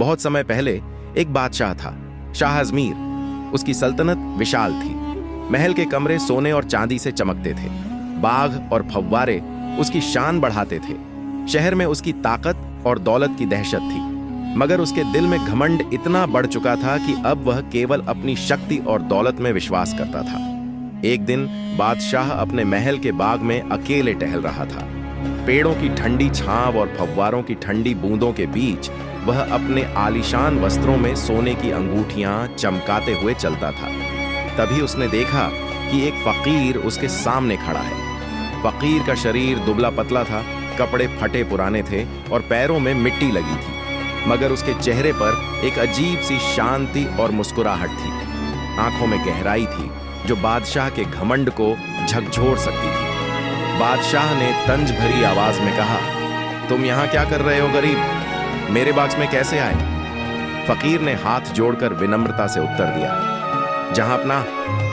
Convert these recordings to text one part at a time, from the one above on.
बहुत समय पहले एक बादशाह था, शाह अजमीर। उसकी सल्तनत विशाल थी। महल के कमरे सोने और चांदी से चमकते थे। बाग और फव्वारे उसकी शान बढ़ाते थे। शहर में उसकी ताकत और दौलत की दहशत थी, मगर उसके दिल में घमंड इतना बढ़ चुका था कि अब वह केवल अपनी शक्ति और दौलत में विश्वास करता था। एक दिन बादशाह अपने महल के बाग में अकेले टहल रहा था। पेड़ों की ठंडी छांव और फव्वारों की ठंडी बूंदों के बीच वह अपने आलीशान वस्त्रों में सोने की अंगूठियां चमकाते हुए चलता था। तभी उसने देखा कि एक फकीर उसके सामने खड़ा है। फकीर का शरीर दुबला पतला था, कपड़े फटे पुराने थे और पैरों में मिट्टी लगी थी, मगर उसके चेहरे पर एक अजीब सी शांति और मुस्कुराहट थी। आंखों में गहराई थी जो बादशाह के घमंड को झकझोर सकती थी। बादशाह ने तंज भरी आवाज में कहा, तुम यहां क्या कर रहे हो गरीब? मेरे बाग में कैसे आए? फकीर ने हाथ जोड़कर विनम्रता से उत्तर दिया, जहां अपना,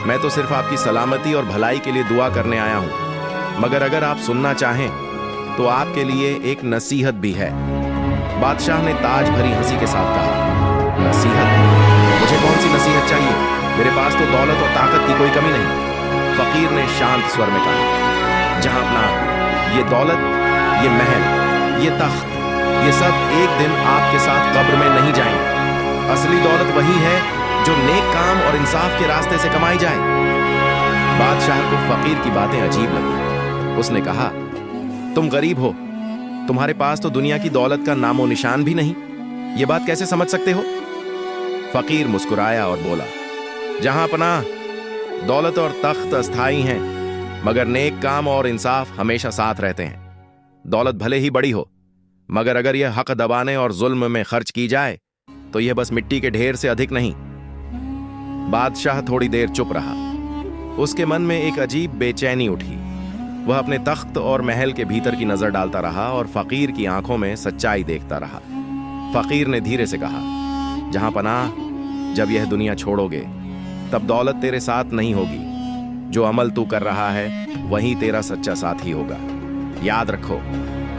मैं तो सिर्फ आपकी सलामती और भलाई के लिए दुआ करने आया हूं, मगर अगर आप सुनना चाहें तो आपके लिए एक नसीहत भी है। बादशाह ने ताज भरी हंसी के साथ कहा, नसीहत? मुझे कौन सी नसीहत चाहिए? मेरे पास तो दौलत और ताकत की कोई कमी नहीं। फकीर ने शांत स्वर में कहा, जहां अपना, ये दौलत, ये महल, ये तख्त, ये सब एक दिन आपके साथ कब्र में नहीं जाएंगे। असली दौलत वही है जो नेक काम और इंसाफ के रास्ते से कमाई जाए। बादशाह को फकीर की बातें अजीब लगी। उसने कहा, तुम गरीब हो, तुम्हारे पास तो दुनिया की दौलत का नामो निशान भी नहीं, ये बात कैसे समझ सकते हो? फकीर मुस्कुराया और बोला, जहां अपना, दौलत और तख्त अस्थाई हैं, मगर नेक काम और इंसाफ हमेशा साथ रहते हैं। दौलत भले ही बड़ी हो, मगर अगर यह हक दबाने और जुल्म में खर्च की जाए तो यह बस मिट्टी के ढेर से अधिक नहीं। बादशाह थोड़ी देर चुप रहा। उसके मन में एक अजीब बेचैनी उठी। वह अपने तख्त और महल के भीतर की नजर डालता रहा और फकीर की आंखों में सच्चाई देखता रहा। फकीर ने धीरे से कहा, जहां पनाह, जब यह दुनिया छोड़ोगे तब दौलत तेरे साथ नहीं होगी। जो अमल तू कर रहा है वही तेरा सच्चा साथी होगा। याद रखो,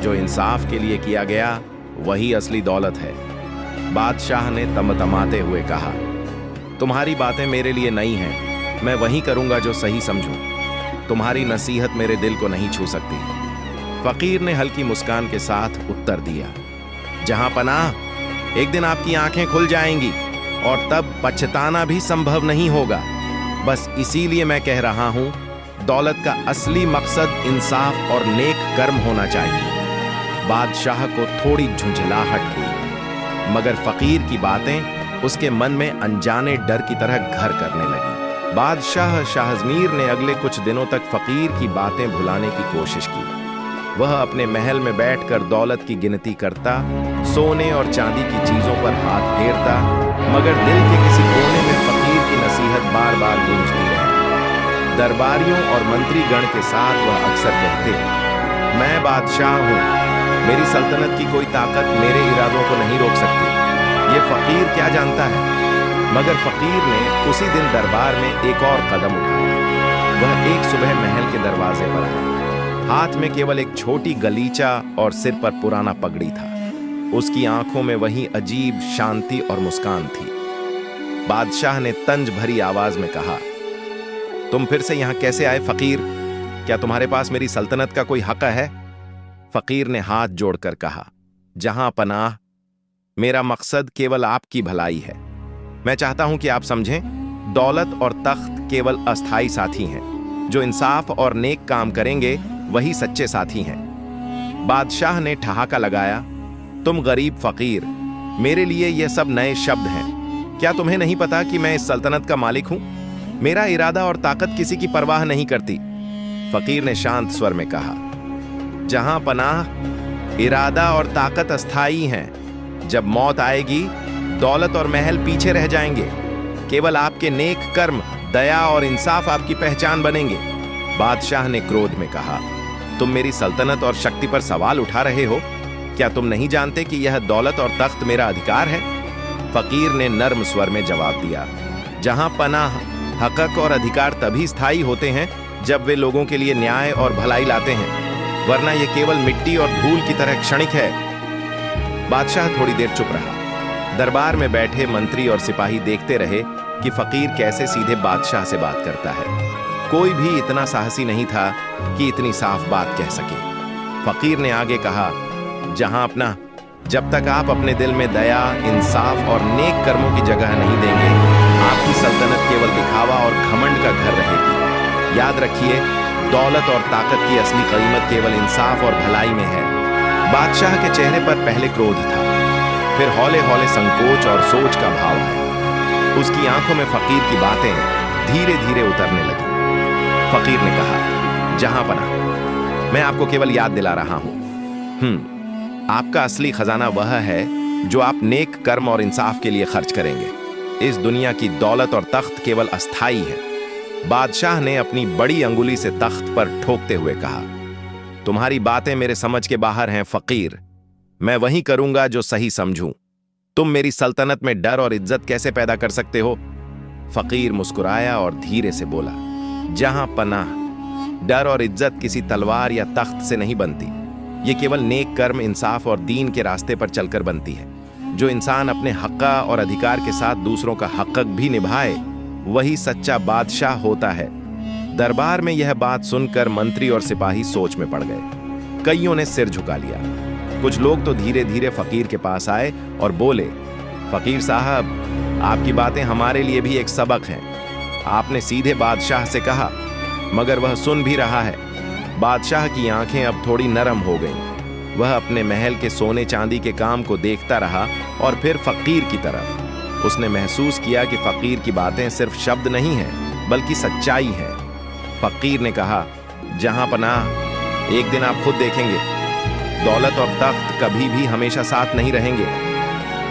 जो इंसाफ के लिए किया गया वही असली दौलत है। बादशाह ने तमतमाते हुए कहा, तुम्हारी बातें मेरे लिए नई हैं, मैं वही करूंगा जो सही समझूं। तुम्हारी नसीहत मेरे दिल को नहीं छू सकती। फकीर ने हल्की मुस्कान के साथ उत्तर दिया, जहां पनाह, एक दिन आपकी आंखें खुल जाएंगी और तब पछताना भी संभव नहीं होगा। बस इसीलिए मैं कह रहा हूं, दौलत का असली मकसद इंसाफ और नेक कर्म होना चाहिए। बादशाह को थोड़ी झुंझलाहट हुई, मगर फकीर की बातें उसके मन में अनजाने डर की तरह घर करने लगी। बादशाह शाह अजमीर ने अगले कुछ दिनों तक फकीर की बातें भुलाने की कोशिश की। वह अपने महल में बैठकर दौलत की गिनती करता, सोने और चांदी की चीजों पर हाथ फेरता, मगर दिल के किसी कोने में फकीर की नसीहत बार बार गूंजती रही। दरबारियों और मंत्रीगण के साथ वह अक्सर कहते, मैं बादशाह हूं, मेरी सल्तनत की कोई ताकत मेरे इरादों को नहीं रोक सकती। ये फकीर क्या जानता है? मगर फकीर ने उसी दिन दरबार में एक और कदम उठाया। वह एक सुबह महल के दरवाजे पर आया। हाथ में केवल एक छोटी गलीचा और सिर पर पुराना पगड़ी था। उसकी आंखों में वही अजीब शांति और मुस्कान थी। बादशाह ने तंज भरी आवाज में कहा, तुम फिर से यहां कैसे आए फकीर? क्या तुम्हारे पास मेरी सल्तनत का कोई हक है? फकीर ने हाथ जोड़कर कहा, जहां पनाह, मेरा मकसद केवल आपकी भलाई है। मैं चाहता हूं कि आप समझें, दौलत और तख्त केवल अस्थाई साथी हैं। जो इंसाफ और नेक काम करेंगे वही सच्चे साथी हैं। बादशाह ने ठहाका लगाया, तुम गरीब फकीर, मेरे लिए यह सब नए शब्द हैं। क्या तुम्हें नहीं पता कि मैं इस सल्तनत का मालिक हूं? मेरा इरादा और ताकत किसी की परवाह नहीं करती। फकीर ने शांत स्वर में कहा, जहां पनाह, इरादा और ताकत अस्थाई हैं। जब मौत आएगी, दौलत और महल पीछे रह जाएंगे। केवल आपके नेक कर्म, दया और इंसाफ आपकी पहचान बनेंगे। बादशाह ने क्रोध में कहा, तुम मेरी सल्तनत और शक्ति पर सवाल उठा रहे हो? क्या तुम नहीं जानते कि यह दौलत और तख्त मेरा अधिकार है? फकीर ने नर्म स्वर में जवाब दिया, जहां पनाह, हक और अधिकार तभी स्थायी होते हैं जब वे लोगों के लिए न्याय और भलाई लाते हैं, वरना यह केवल मिट्टी और धूल की तरह क्षणिक है। बादशाह थोड़ी देर चुप रहा। दरबार में बैठे मंत्री और सिपाही देखते रहे कि फकीर कैसे सीधे बादशाह से बात करता है। कोई भी इतना साहसी नहीं था कि इतनी साफ बात कह सके। फकीर ने आगे कहा, जहां अपना, जब तक आप अपने दिल में दया, इंसाफ और नेक कर्मों की जगह नहीं देंगे, आपकी सल्तनत केवल दिखावा और घमंड का घर रहेगी। याद रखिए, दौलत और ताकत की असली कीमत केवल इंसाफ और भलाई में है। बादशाह के चेहरे पर पहले क्रोध था, फिर हौले हौले संकोच और सोच का भाव आया। उसकी आंखों में फकीर की बातें धीरे धीरे उतरने लगी। फकीर ने कहा, जहांपना, मैं आपको केवल याद दिला रहा हूं, आपका असली खजाना वह है जो आप नेक कर्म और इंसाफ के लिए खर्च करेंगे। इस दुनिया की दौलत और तख्त केवल अस्थाई है। बादशाह ने अपनी बड़ी अंगुली से तख्त पर ठोकते हुए कहा, तुम्हारी बातें मेरे समझ के बाहर हैं फकीर। मैं वही करूंगा जो सही समझूं। तुम मेरी सल्तनत में डर और इज्जत कैसे पैदा कर सकते हो? फकीर मुस्कुराया और धीरे से बोला, जहां पनाह, डर और इज्जत किसी तलवार या तख्त से नहीं बनती। ये केवल नेक कर्म, इंसाफ और दीन के रास्ते पर चलकर बनती है। जो इंसान अपने हक़ और अधिकार के साथ दूसरों का हक़ भी निभाए, वही सच्चा बादशाह होता है। दरबार में यह बात सुनकर मंत्री और सिपाही सोच में पड़ गए। कईयों ने सिर झुका लिया। कुछ लोग तो धीरे धीरे फकीर के पास आए और बोले, फकीर साहब, आपकी बातें हमारे लिए भी एक सबक हैं। आपने सीधे बादशाह से कहा, मगर वह सुन भी रहा है। बादशाह की आंखें अब थोड़ी नरम हो गईं। वह अपने महल के सोने चांदी के काम को देखता रहा और फिर फकीर की तरफ। उसने महसूस किया कि फकीर की बातें सिर्फ शब्द नहीं हैं, बल्कि सच्चाई है। फकीर ने कहा, जहां पनाह, एक दिन आप खुद देखेंगे, दौलत और तख्त कभी भी हमेशा साथ नहीं रहेंगे।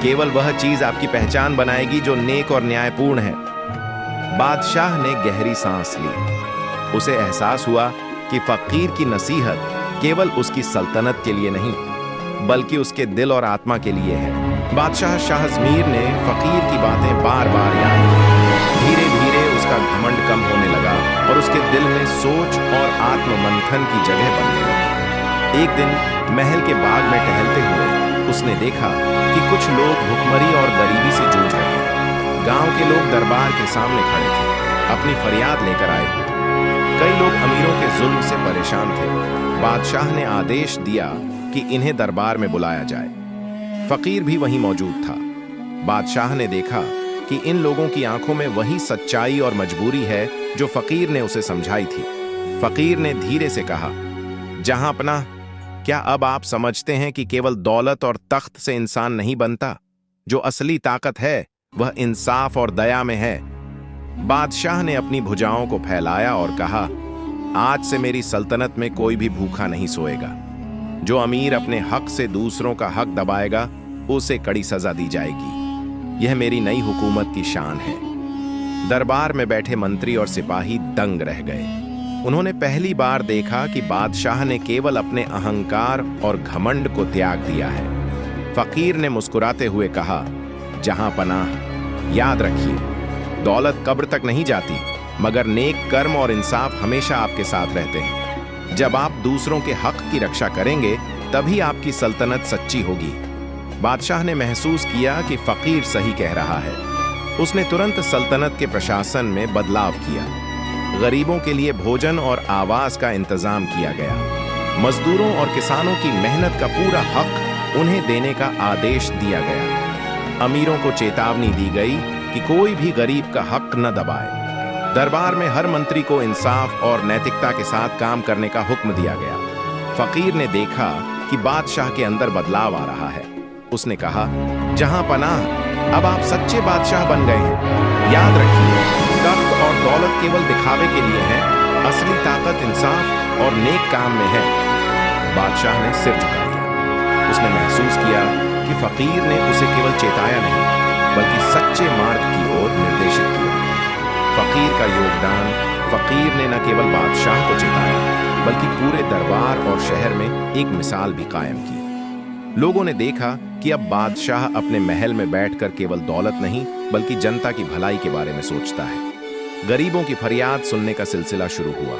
केवल वह चीज आपकी पहचान बनाएगी जो नेक और न्यायपूर्ण है। बादशाह ने गहरी सांस ली। उसे एहसास हुआ कि फकीर की नसीहत केवल उसकी सल्तनत के लिए नहीं, बल्कि उसके दिल और आत्मा के लिए है। बादशाह शाहजमीर ने फकीर की बातें बार बार याद की। धीरे धीरे उसका घमंड कम होने लगा और उसके दिल में सोच और आत्ममंथन की जगह बनने लगी। एक दिन महल के बाग में टहलते हुए उसने देखा कि कुछ लोग भुखमरी और गरीबी से जूझ रहे हैं। गांव के लोग दरबार के सामने खड़े थे, अपनी फरियाद लेकर आए हुए। कई लोग अमीरों के जुल्म से परेशान थे। बादशाह ने आदेश दिया कि इन्हें दरबार में बुलाया जाए। फकीर भी वहीं मौजूद था। बादशाह ने देखा कि इन लोगों की आंखों में वही सच्चाई और मजबूरी है जो फकीर ने उसे समझाई थी। फकीर ने धीरे से कहा, जहां अपना, क्या अब आप समझते हैं कि केवल दौलत और तख्त से इंसान नहीं बनता? जो असली ताकत है वह इंसाफ और दया में है। बादशाह ने अपनी भुजाओं को फैलाया और कहा, आज से मेरी सल्तनत में कोई भी भूखा नहीं सोएगा। जो अमीर अपने हक से दूसरों का हक दबाएगा, उसे कड़ी सजा दी जाएगी। यह मेरी नई हुकूमत की शान है। दरबार में बैठे मंत्री और सिपाही दंग रह गए। उन्होंने पहली बार देखा कि बादशाह ने केवल अपने अहंकार और घमंड को त्याग दिया है। फकीर ने मुस्कुराते हुए कहा, जहां पनाह, याद रखिए, दौलत कब्र तक नहीं जाती, मगर नेक कर्म और इंसाफ हमेशा आपके साथ रहते हैं। जब आप दूसरों के हक की रक्षा करेंगे, तभी आपकी सल्तनत सच्ची होगी। बादशाह ने महसूस किया कि फकीर सही कह रहा है। उसने तुरंत सल्तनत के प्रशासन में बदलाव किया। गरीबों के लिए भोजन और आवास का इंतजाम किया गया। मजदूरों और किसानों की मेहनत का पूरा हक उन्हें देने का आदेश दिया गया। अमीरों को चेतावनी दी गई कि कोई भी गरीब का हक न दबाए। दरबार में हर मंत्री को इंसाफ और नैतिकता के साथ काम करने का हुक्म दिया गया। फकीर ने देखा कि बादशाह के अंदर बदलाव आ रहा है। उसने कहा, जहां पनाह, अब आप सच्चे बादशाह बन गए हैं। याद रखिए, तख्त और दौलत केवल दिखावे के लिए है, असली ताकत इंसाफ और नेक काम में है। बादशाह ने सिर झुका लिया। उसने महसूस किया कि फकीर ने उसे केवल चेताया नहीं, बल्कि सच्चे मार्ग की ओर निर्देशित किया। फकीर का योगदान, फकीर ने न केवल बादशाह को चेताया, बल्कि पूरे दरबार और शहर में एक मिसाल भी कायम की। लोगों ने देखा कि अब बादशाह अपने महल में बैठकर केवल दौलत नहीं, बल्कि जनता की भलाई के बारे में सोचता है। गरीबों की फरियाद सुनने का सिलसिला शुरू हुआ।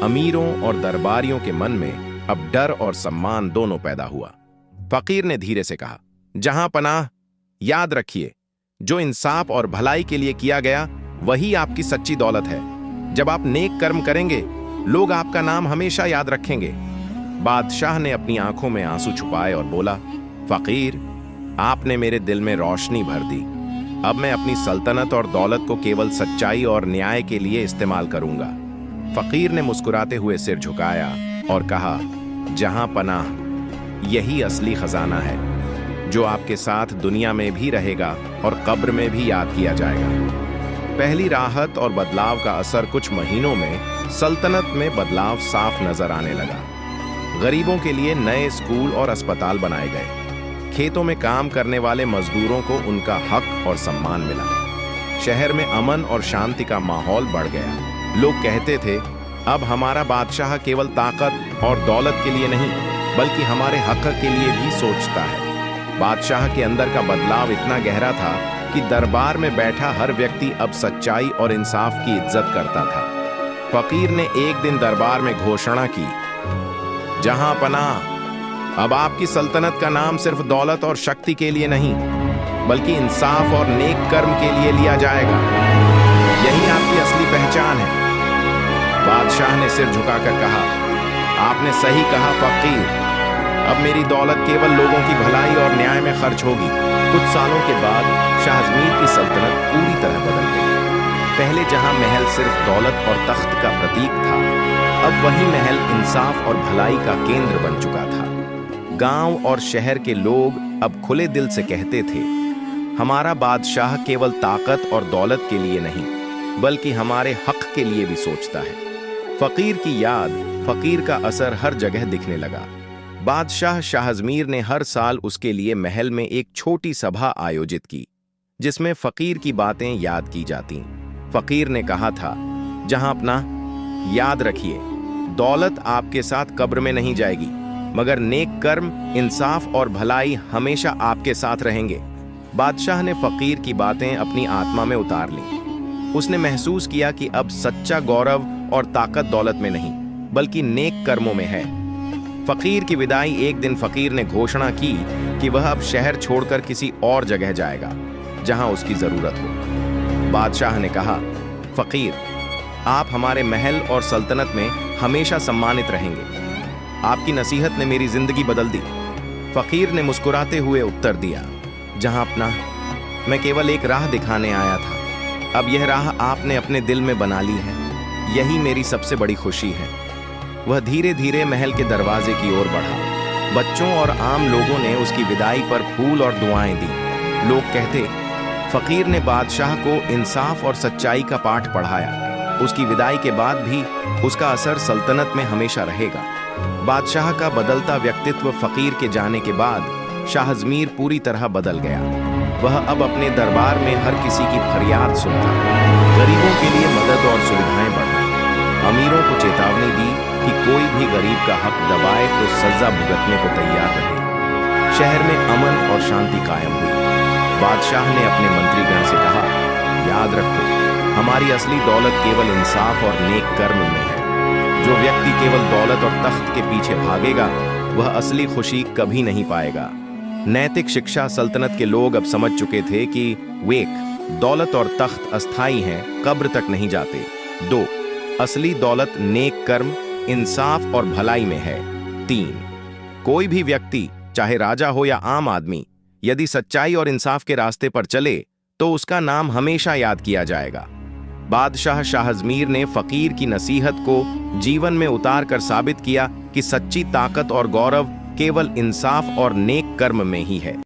अमीरों और दरबारियों के मन में अब डर और सम्मान दोनों पैदा हुआ। फकीर ने धीरे से कहा, जहां पनाह, याद रखिए, जो इंसाफ और भलाई के लिए किया गया वही आपकी सच्ची दौलत है। जब आप नेक कर्म करेंगे, लोग आपका नाम हमेशा याद रखेंगे। बादशाह ने अपनी आंखों में आंसू छुपाए और बोला, फकीर, आपने मेरे दिल में रोशनी भर दी। अब मैं अपनी सल्तनत और दौलत को केवल सच्चाई और न्याय के लिए इस्तेमाल करूंगा। फकीर ने मुस्कुराते हुए सिर झुकाया और कहा, जहां पनाह, यही असली खजाना है, जो आपके साथ दुनिया में भी रहेगा और कब्र में भी याद किया जाएगा। पहली राहत और बदलाव का असर कुछ महीनों में सल्तनत में बदलाव साफ नजर आने लगा। गरीबों के लिए नए स्कूल और अस्पताल बनाए गए। खेतों में काम करने वाले मजदूरों को उनका हक और सम्मान मिला। शहर में अमन और शांति का माहौल बढ़ गया। लोग कहते थे, अब हमारा बादशाह केवल ताकत और दौलत के लिए नहीं, बल्कि हमारे हक के लिए भी सोचता है। बादशाह के अंदर का बदलाव इतना गहरा था कि दरबार में बैठा हर व्यक्ति अब सच्चाई और इंसाफ की इज्जत करता था। फकीर ने एक दिन दरबार में घोषणा की, जहां पनाह, अब आपकी सल्तनत का नाम सिर्फ दौलत और शक्ति के लिए नहीं, बल्कि इंसाफ और नेक कर्म के लिए लिया जाएगा। यही आपकी असली पहचान है। बादशाह ने सिर झुकाकर कहा, आपने सही कहा फकीर, अब मेरी दौलत केवल लोगों की भलाई और न्याय में खर्च होगी। कुछ सालों के बाद शाहजमीर की सल्तनत पूरी तरह बदल गई। पहले जहां महल सिर्फ दौलत और तख्त का प्रतीक था, अब वही महल इंसाफ और भलाई का केंद्र बन चुका था। गांव और शहर के लोग अब खुले दिल से कहते थे, हमारा बादशाह केवल ताकत और दौलत के लिए नहीं, बल्कि हमारे हक के लिए भी सोचता है। फकीर की याद, फकीर का असर हर जगह दिखने लगा। बादशाह शाहजमीर ने हर साल उसके लिए महल में एक छोटी सभा आयोजित की, जिसमें फकीर की बातें याद की जाती। फकीर ने कहा था, जहां अपना, याद रखिए, दौलत आपके साथ कब्र में नहीं जाएगी, मगर नेक कर्म, इंसाफ और भलाई हमेशा आपके साथ रहेंगे। बादशाह ने फकीर की बातें अपनी आत्मा में उतार ली। उसने महसूस किया कि अब सच्चा गौरव और ताकत दौलत में नहीं, बल्कि नेक कर्मों में है। फकीर की विदाई एक दिन फकीर ने घोषणा की कि वह अब शहर छोड़कर किसी और जगह जाएगा, जहां उसकी जरूरत हो। बादशाह ने कहा, फकीर, आप हमारे महल और सल्तनत में हमेशा सम्मानित रहेंगे। आपकी नसीहत ने मेरी जिंदगी बदल दी। फकीर ने मुस्कुराते हुए उत्तर दिया, जहां अपना, मैं केवल एक राह दिखाने आया था। अब यह राह आपने अपने दिल में बना ली है। यही मेरी सबसे बड़ी खुशी है। वह धीरे धीरे महल के दरवाजे की ओर बढ़ा। बच्चों और आम लोगों ने उसकी विदाई पर फूल और दुआएं दी। लोग कहते, फकीर ने बादशाह को इंसाफ और सच्चाई का पाठ पढ़ाया। उसकी विदाई के बाद भी उसका असर सल्तनत में हमेशा रहेगा। बादशाह का बदलता व्यक्तित्व फकीर के जाने के बाद शाहजमीर पूरी तरह बदल गया। वह अब अपने दरबार में हर किसी की फरियाद सुनता। गरीबों के लिए मदद और सुविधाएं बढ़ाई। अमीरों को चेतावनी दी कि कोई भी गरीब का हक दबाए तो सजा भुगतने को तैयार रहे। शहर में अमन और शांति कायम हुई। बादशाह ने अपने मंत्रीगण से कहा, याद रखो, हमारी असली दौलत केवल इंसाफ और नेक कर्म में है। जो व्यक्ति केवल दौलत और तख्त के पीछे भागेगा, वह असली खुशी कभी नहीं पाएगा। नैतिक शिक्षा सल्तनत के लोग अब समझ चुके थे कि दौलत और तख्त अस्थाई हैं, कब्र तक नहीं जाते। 2, असली दौलत नेक कर्म, इंसाफ और भलाई में है। 3, कोई भी व्यक्ति, चाहे राजा हो या आम आदमी, यदि सच्चाई और इंसाफ के रास्ते पर चले तो उसका नाम हमेशा याद किया जाएगा। बादशाह शाहजमीर ने फकीर की नसीहत को जीवन में उतार कर साबित किया कि सच्ची ताकत और गौरव केवल इंसाफ और नेक कर्म में ही है।